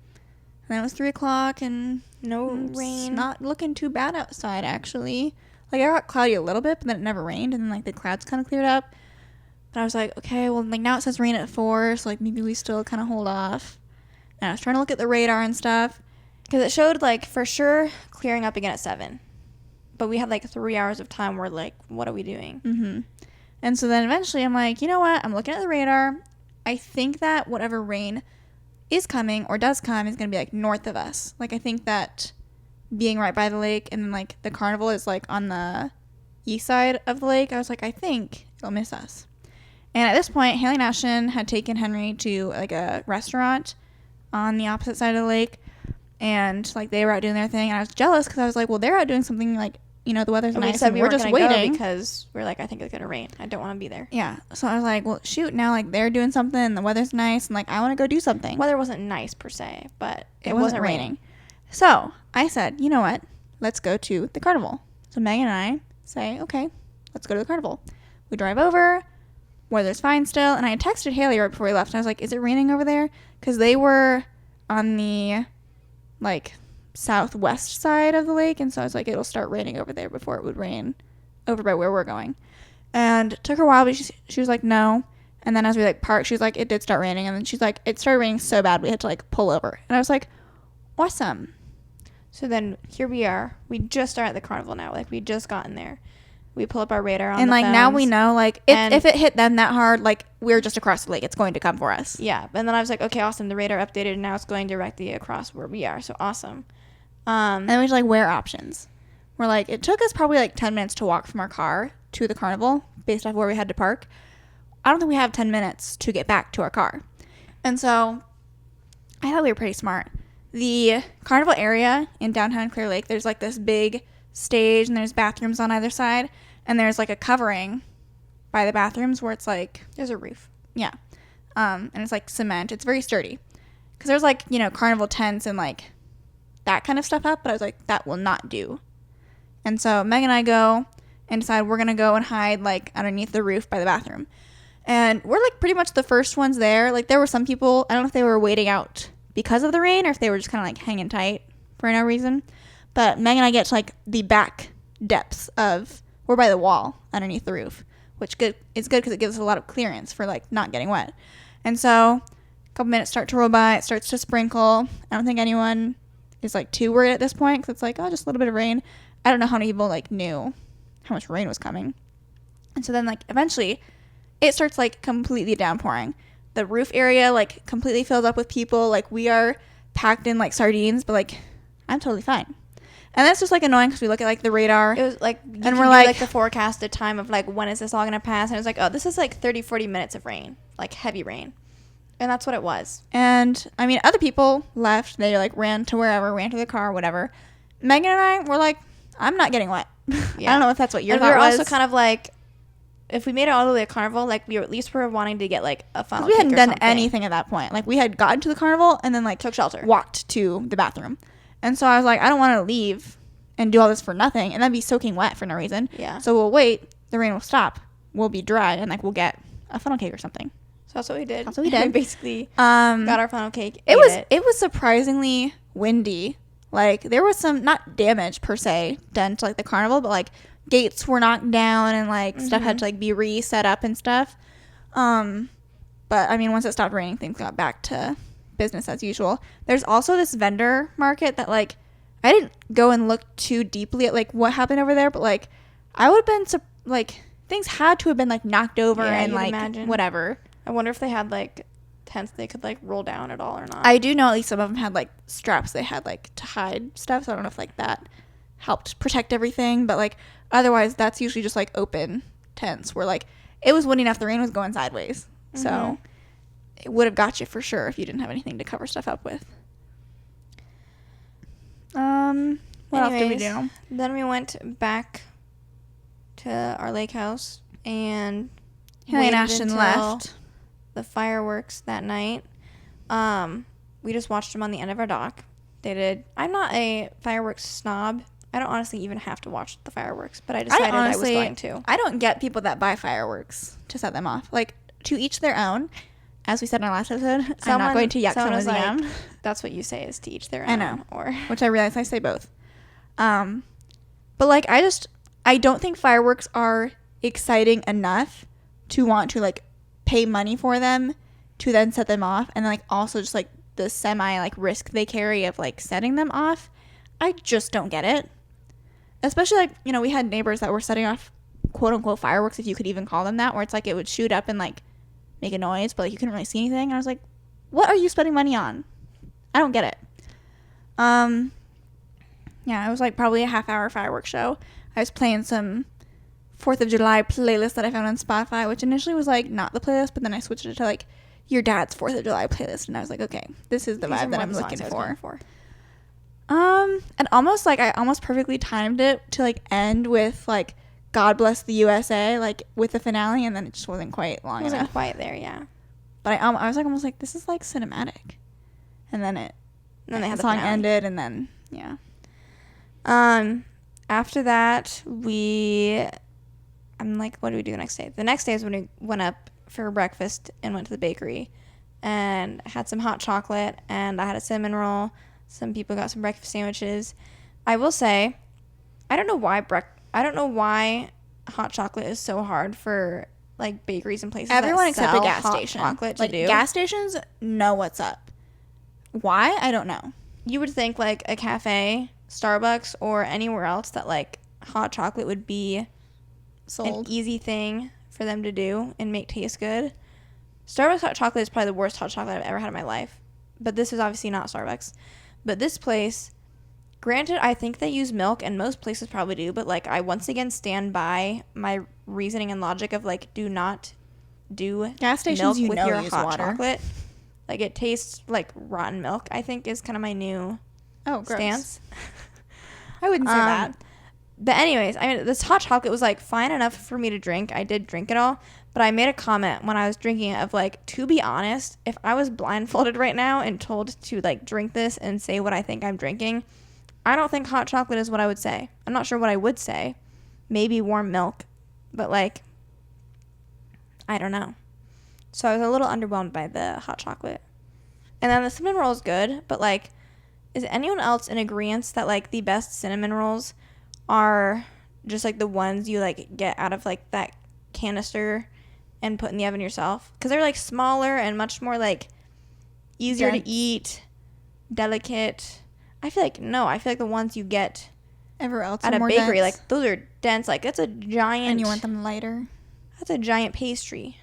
then it was 3 o'clock, and no rain. Not looking too bad outside, actually. Like, it got cloudy a little bit, but then it never rained. And then, like, the clouds kind of cleared up. But I was like, okay, well, like, now it says rain at 4. So, like, maybe we still kind of hold off. And I was trying to look at the radar and stuff. Because it showed, like, for sure clearing up again at 7. But we had, like, 3 hours of time where, like, what are we doing? Mm-hmm. And so then eventually I'm like, you know what? I'm looking at the radar. I think that whatever rain is coming or does come is going to be, like, north of us. Like, I think that being right by the lake and, like, the carnival is, like, on the east side of the lake, I was like, I think it'll miss us. And at this point, Haley and Ashton had taken Henry to, like, a restaurant on the opposite side of the lake. And, like, they were out doing their thing. And I was jealous because I was like, well, they're out doing something, like, you know, the weather's nice. We said we're just waiting because we're like, I think it's gonna rain. I don't want to be there. Yeah. So I was like, well, shoot, now, like, they're doing something and the weather's nice and, like, I want to go do something. Weather wasn't nice per se, but it wasn't raining. So I said, you know what? Let's go to the carnival. So Megan and I say, okay, let's go to the carnival. We drive over. Weather's fine still. And I had texted Haley right before we left. And I was like, is it raining over there? Because they were on the, like, southwest side of the lake, and so I was like, it'll start raining over there before it would rain over by where we're going. And it took her a while, but she was like, no. And then as we, like, parked, she was like, it did start raining. And then she's like, it started raining so bad we had to, like, pull over. And I was like, awesome. So then here we are. We just are at the carnival now. Like, we just gotten there. We pull up our radar on and, the like, phones. now we know, like, if it hit them that hard, like, we're just across the lake. It's going to come for us. Yeah. And then I was like, okay, awesome. The radar updated, and now it's going directly across where we are. So awesome. And then we just, like, wear options. We're like, it took us probably, like, 10 minutes to walk from our car to the carnival based off where we had to park. I don't think we have 10 minutes to get back to our car. And so I thought we were pretty smart. The carnival area in downtown Clear Lake, there's, like, this big stage, and there's bathrooms on either side. And there's, like, a covering by the bathrooms where it's, like... There's a roof. Yeah. And it's, like, cement. It's very sturdy. Because there's, like, you know, carnival tents and, like... that kind of stuff up, but I was like, that will not do. And so Meg and I go and decide we're gonna go and hide, like, underneath the roof by the bathroom. And we're, like, pretty much the first ones there. Like, there were some people, I don't know if they were waiting out because of the rain or if they were just kind of, like, hanging tight for no reason. But Meg and I get to, like, the back depths of, we're by the wall underneath the roof, which is good because it gives us a lot of clearance for, like, not getting wet. And so a couple minutes start to roll by, it starts to sprinkle. I don't think anyone is, like, too worried at this point because it's like, oh, just a little bit of rain. I don't know how many people, like, knew how much rain was coming. And so then, like, eventually it starts, like, completely downpouring. The roof area, like, completely filled up with people. Like, we are packed in, like, sardines, but, like, I'm totally fine. And that's just, like, annoying because we look at, like, the radar. It was, like, and we're like, the forecasted time of, like, when is this all going to pass? And it was like, oh, this is, like, 30, 40 minutes of rain, like, heavy rain. And that's what it was. And, I mean, other people left. They, like, ran to wherever, ran to the car, whatever. Megan and I were like, I'm not getting wet. Yeah. I don't know if that's what your thought was. And we were also kind of like, if we made it all the way to Carnival, like, we were, at least were wanting to get, like, a funnel cake or something. We hadn't done anything at that point. Like, we had gotten to the carnival and then, like, took shelter, walked to the bathroom. And so I was like, I don't want to leave and do all this for nothing and then be soaking wet for no reason. Yeah. So we'll wait. The rain will stop. We'll be dry and, like, we'll get a funnel cake or something. So that's what we did. That's what we did. We basically got our funnel cake. It was surprisingly windy. Like, there was some, not damage per se done to, like, the carnival, but, like, gates were knocked down and, like, stuff had to, like, be reset up and stuff. But, I mean, once it stopped raining, things got back to business as usual. There's also this vendor market that, like, I didn't go and look too deeply at, like, what happened over there, but, like, I would have been, like, things had to have been, like, knocked over and, like, imagine. Whatever. I wonder if they had, like, tents they could, like, roll down at all or not. I do know at least some of them had, like, straps they had, like, to hide stuff, so I don't know if, like, that helped protect everything, but, like, otherwise that's usually just, like, open tents where, like, it was windy enough, the rain was going sideways, so it would have got you for sure if you didn't have anything to cover stuff up with. What else did we do? Then we went back to our lake house and Haley and Ashton left the fireworks that night. We just watched them on the end of our dock. They did. I'm not a fireworks snob. I don't honestly even have to watch the fireworks, but I decided I was going to. I don't get people that buy fireworks to set them off. Like, to each their own. As we said in our last episode, I'm not going to yuck someone's yum. That's what you say, is to each their own. I know. Which I realize I say both. But, like, I don't think fireworks are exciting enough to want to, like, pay money for them to then set them off. And then, like, also just, like, the semi, like, risk they carry of, like, setting them off. I just don't get it. Especially, like, you know, we had neighbors that were setting off quote-unquote fireworks, if you could even call them that, where it's like it would shoot up and, like, make a noise, but, like, you couldn't really see anything. And I was like, what are you spending money on? I don't get it. Yeah, it was, like, probably a half-hour fireworks show. I was playing some 4th of July playlist that I found on Spotify, which initially was, like, not the playlist, but then I switched it to, like, your dad's 4th of July playlist, and I was like, okay, this is the vibe that I'm looking for. And almost, like, I almost perfectly timed it to, like, end with, like, God Bless the USA, like, with the finale, and then it just wasn't quite long enough. It wasn't quite there, yeah. But I was, like, almost like, this is, like, cinematic. And then the song ended, and then, yeah. After that, I'm like, what do we do the next day? The next day is when we went up for breakfast and went to the bakery and had some hot chocolate, and I had a cinnamon roll. Some people got some breakfast sandwiches. I will say, I don't know why hot chocolate is so hard for, like, bakeries and places. Everyone that except sell a gas hot station. Chocolate to like, do. Gas stations know what's up. Why? I don't know. You would think, like, a cafe, Starbucks, or anywhere else that, like, hot chocolate would be sold. An easy thing for them to do and make taste good. Starbucks hot chocolate is probably the worst hot chocolate I've ever had in my life. But this is obviously not Starbucks. But this place, granted, I think they use milk, and most places probably do, but, like, I once again stand by my reasoning and logic of, like, do not do gas stations milk with your hot water. Chocolate. Like, it tastes like rotten milk, I think, is kind of my new stance. I wouldn't say that. But anyways, I mean, this hot chocolate was, like, fine enough for me to drink. I did drink it all. But I made a comment when I was drinking it of, like, to be honest, if I was blindfolded right now and told to, like, drink this and say what I think I'm drinking, I don't think hot chocolate is what I would say. I'm not sure what I would say. Maybe warm milk. But, like, I don't know. So I was a little underwhelmed by the hot chocolate. And then the cinnamon roll is good, but, like, is anyone else in agreement that, like, the best cinnamon rolls are just, like, the ones you, like, get out of, like, that canister and put in the oven yourself? Because they're, like, smaller and much more, like, easier to eat, delicate. I feel like the ones you get everywhere else at a bakery, dense. Like, those are dense. Like, that's a giant. And you want them lighter. That's a giant pastry,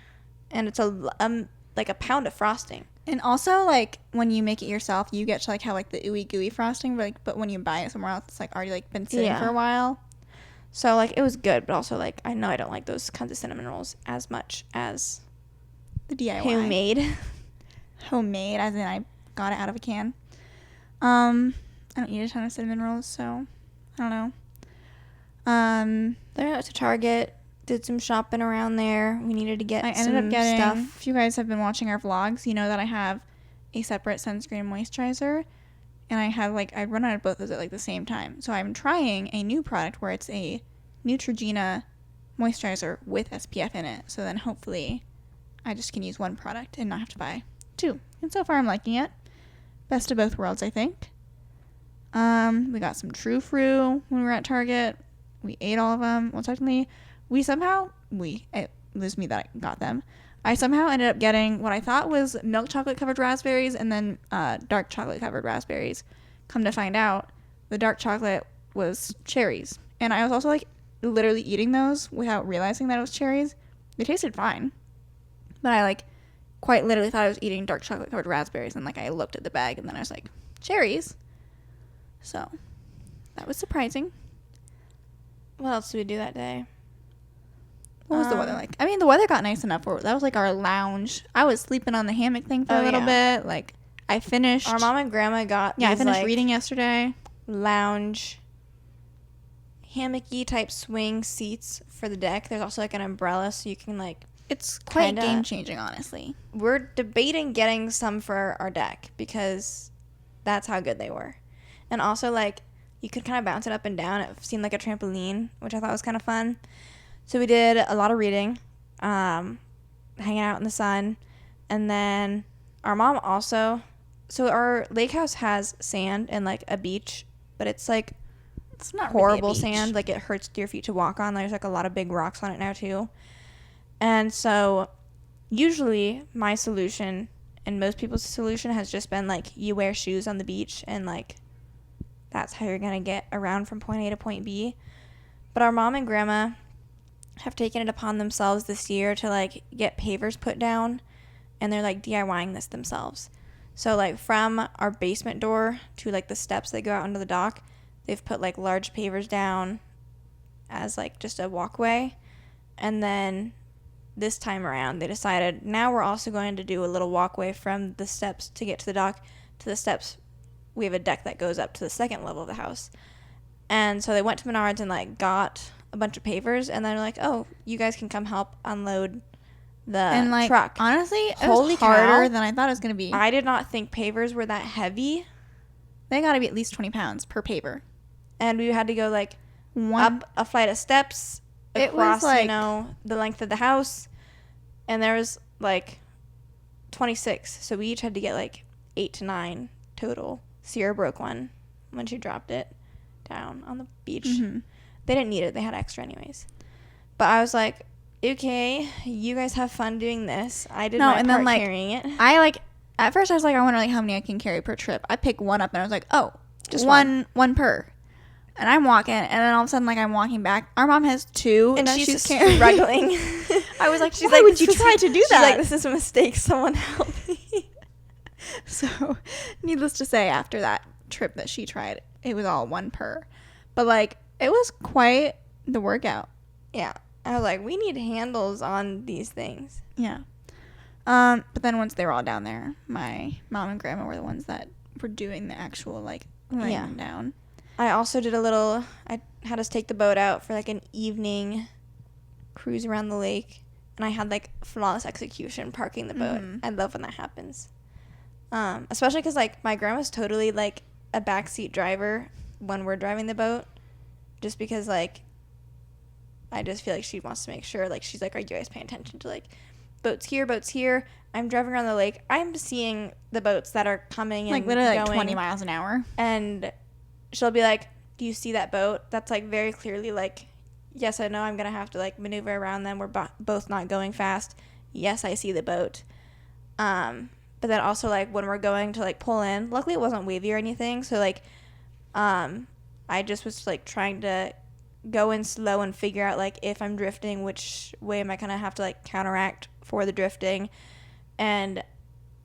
and it's like a pound of frosting. And also, like, when you make it yourself, you get to, like, have, like, the ooey gooey frosting, but when you buy it somewhere else, it's, like, already, like, been sitting for a while. So, like, it was good, but also, like, I know I don't like those kinds of cinnamon rolls as much as the DIY. Homemade, as in I got it out of a can. I don't eat a ton of cinnamon rolls, so I don't know. Then I went to Target, did some shopping around there. We needed to get some stuff. I ended up getting, if you guys have been watching our vlogs, you know that I have a separate sunscreen moisturizer. And I run out of both of it, like, the same time. So I'm trying a new product where it's a Neutrogena moisturizer with SPF in it. So then hopefully I just can use one product and not have to buy two. And so far I'm liking it. Best of both worlds, I think. We got some True Fruit when we were at Target. We ate all of them. Well, technically, it was me that got them. I somehow ended up getting what I thought was milk chocolate covered raspberries and then dark chocolate covered raspberries. Come to find out, the dark chocolate was cherries. And I was also, like, literally eating those without realizing that it was cherries. They tasted fine. But I, like, quite literally thought I was eating dark chocolate covered raspberries. And, like, I looked at the bag and then I was like, cherries. So, that was surprising. What else did we do that day? What was the weather like? I mean, the weather got nice enough that was, like, our lounge. I was sleeping on the hammock thing for a little bit. Like, I finished. Our mom and grandma got I finished reading yesterday. Lounge, hammocky type swing seats for the deck. There's also, like, an umbrella so you can, like, it's quite game changing, honestly. We're debating getting some for our deck because that's how good they were. And also, like, you could kind of bounce it up and down. It seemed like a trampoline, which I thought was kind of fun. So we did a lot of reading, hanging out in the sun. And then our mom also, so our lake house has sand and like a beach, but it's like, it's not horrible really sand. Like it hurts your feet to walk on. There's like a lot of big rocks on it now too. And so usually my solution and most people's solution has just been like you wear shoes on the beach and like that's how you're going to get around from point A to point B. But our mom and grandma have taken it upon themselves this year to like get pavers put down, and they're like DIYing this themselves. So like from our basement door to like the steps that go out onto the dock, they've put like large pavers down as like just a walkway. And then this time around they decided now we're also going to do a little walkway from the steps to get to the dock to the steps. We have a deck that goes up to the second level of the house. And so they went to Menards and like got a bunch of pavers, and they're like, oh, you guys can come help unload the and like, truck. Honestly, it was harder than I thought it was going to be. I did not think pavers were that heavy. They got to be at least 20 pounds per paver. And we had to go like up a flight of steps across, like, you know, the length of the house. And there was like 26. So we each had to get like 8 to 9 total. Ciera broke one when she dropped it down on the beach. Mm-hmm. They didn't need it. They had extra anyways. But I was like, okay, you guys have fun doing this. I did my part like, carrying it. I like, at first I was like, I wonder like how many I can carry per trip. I picked one up and I was like, oh, just one per. And I'm walking, and then all of a sudden, like, I'm walking back. Our mom has 2, and she's struggling. I was like, she's why would you try to do that? She's like, this is a mistake. Someone help me. So, needless to say, after that trip that she tried, it was all 1 per. But, like, it was quite the workout. Yeah. I was like, we need handles on these things. Yeah. But then once they were all down there, my mom and grandma were the ones that were doing the actual, like, laying down. I also did I had us take the boat out for like an evening cruise around the lake, and I had like flawless execution parking the boat. Mm-hmm. I love when that happens. Especially because like my grandma's totally like a backseat driver when we're driving the boat, just because like I just feel like she wants to make sure, like she's like, are you guys paying attention to like boats here? I'm driving around the lake. I'm seeing the boats that are coming and like literally going, like 20 miles an hour. And she'll be like, do you see that boat? That's like very clearly like, yes, I know I'm going to have to like maneuver around them. We're both not going fast. Yes, I see the boat. But then also like when we're going to like pull in, luckily it wasn't wavy or anything. So like, I just was like trying to go in slow and figure out like if I'm drifting, which way am I going to have to like counteract for the drifting. And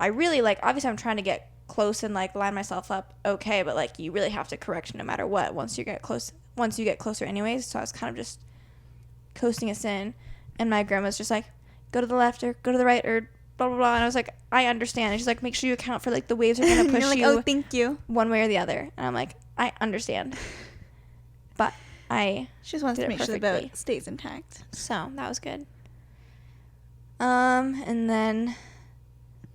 I really like, obviously I'm trying to get close and like line myself up okay, but like you really have to correct no matter what once you get closer anyways. So I was kind of just coasting us in, and my grandma's just like, go to the left or go to the right or blah blah blah, and I was like, I understand. And she's like, make sure you account for like the waves are gonna push like, you oh, thank you, one way or the other. And I'm like, I understand, but she just wants to make sure the boat stays intact. So that was good. And then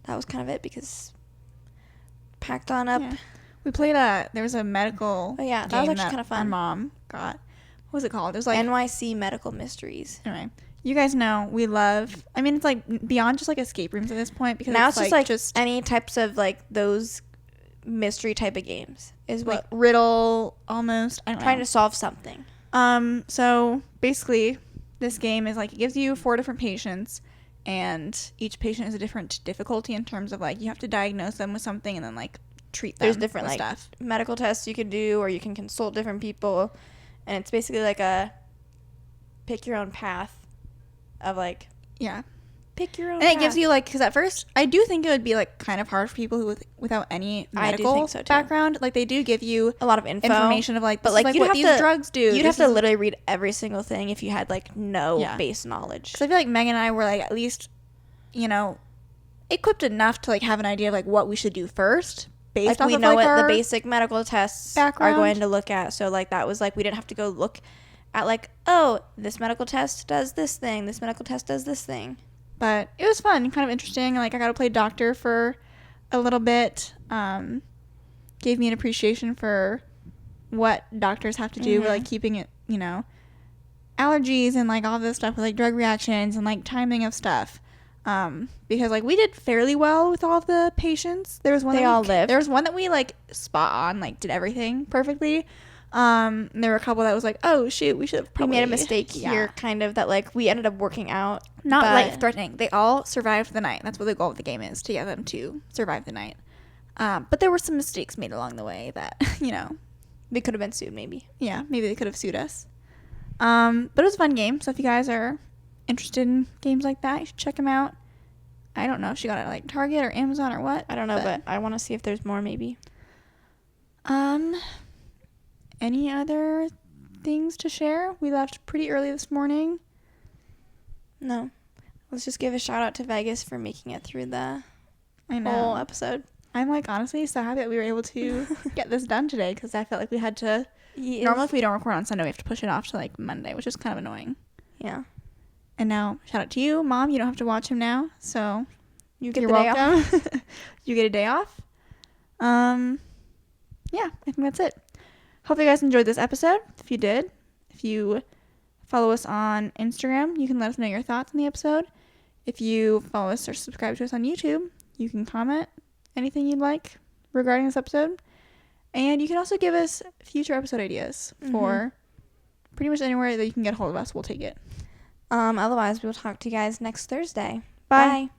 that was kind of it because packed on up. Yeah. We played there was a medical that was actually kind of fun. Our mom got, what was it called? It was like NYC Medical Mysteries. Anyway, you guys know we love, I mean, it's like beyond just like escape rooms at this point, because now it's just like any types of like those mystery type of games is what, like riddle almost, I don't know, trying to solve something. So basically this game is like, it gives you 4 different patients, and each patient is a different difficulty in terms of like you have to diagnose them with something and then like treat them. There's different like stuff. Medical tests you can do, or you can consult different people, and it's basically like a pick your own path of like pick your own path. It gives you like, because at first I do think it would be like kind of hard for people who without any medical background. Like they do give you a lot of information of like, but like, what these drugs do. You'd have to literally read every single thing if you had like no base knowledge. Because I feel like Megan and I were like at least, you know, equipped enough to like have an idea of like what we should do first based off we of know like what the basic medical tests background are going to look at. So like that was like, we didn't have to go look at like, oh, this medical test does this thing, this medical test does this thing. But it was fun, kind of interesting. Like I got to play doctor for a little bit. Gave me an appreciation for what doctors have to do with like keeping it, you know, allergies and like all this stuff with like drug reactions and like timing of stuff. Because like we did fairly well with all the patients. There was one there was one that we like spot on, like did everything perfectly. There were a couple that was like, oh shoot, we should have probably made a mistake here, kind of, that like we ended up working out. Not life threatening. They all survived the night. That's what the goal of the game is, to get them to survive the night. But there were some mistakes made along the way that, you know, they could have been sued maybe. Yeah, maybe they could have sued us. But it was a fun game, so if you guys are interested in games like that, you should check them out. I don't know if she got it at like Target or Amazon or what. I don't know, but I want to see if there's more maybe. Any other things to share? We left pretty early this morning. No. Let's just give a shout out to Vegas for making it through the whole episode. I'm like honestly so happy that we were able to get this done today, because I felt like we had to. Normally, if we don't record on Sunday, we have to push it off to like Monday, which is kind of annoying. Yeah. And now, shout out to you, Mom. You don't have to watch him now, so you're welcome. You get a day off. Yeah, I think that's it. Hope you guys enjoyed this episode. If you did, if you follow us on Instagram, you can let us know your thoughts on the episode. If you follow us or subscribe to us on YouTube, you can comment anything you'd like regarding this episode. And you can also give us future episode ideas for pretty much anywhere that you can get a hold of us. We'll take it. Otherwise, we'll talk to you guys next Thursday. Bye.